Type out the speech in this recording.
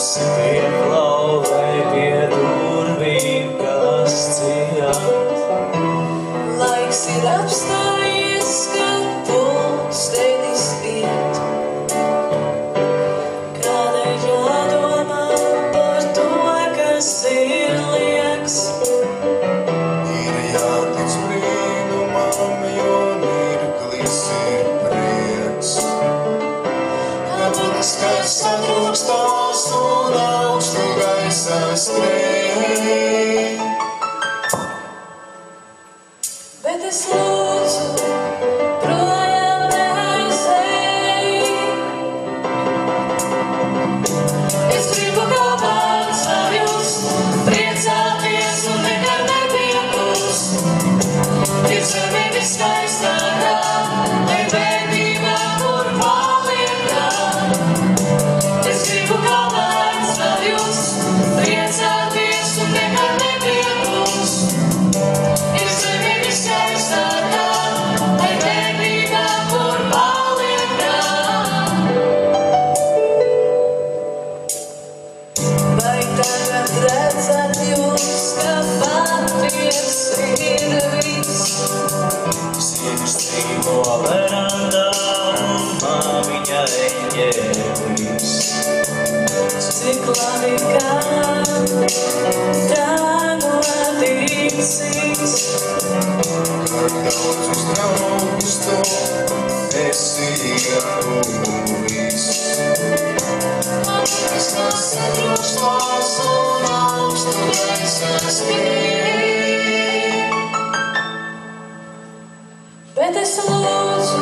Pieklauvē pie durvīm, kas ciet. Laiks ir apstājies, kad pulkstenis iet. Kādēļ jādomā par to, kas ir lieks? Ir jātic brīnumam, jo mirklis ir prieks. Kad ugunskars satrūkstās un augstu gaisā skrien. Bet es lūdzu, projām neaizej. Es gribu kā bērns sajust, priecāties un nekad nepiekust. Ir zeme viskaistākā, lai bērnībā, kur paliekā. Es gribu kā bērns sajust, priecāties un nekad nepiekust. Ir zeme viskaistākā, lai bērnībā, kur paliekā. Vai tagad redzat jūs, ka patiesi ir viss? Sievišķis dzīvo verandā un māmiņa eņģēlis. Cik labi, kā tā noticis. Ar daudzus draugus tu esi ieguvis. Es kā satrūkstās un augstu gaisā skrien. Bet es lūdzu,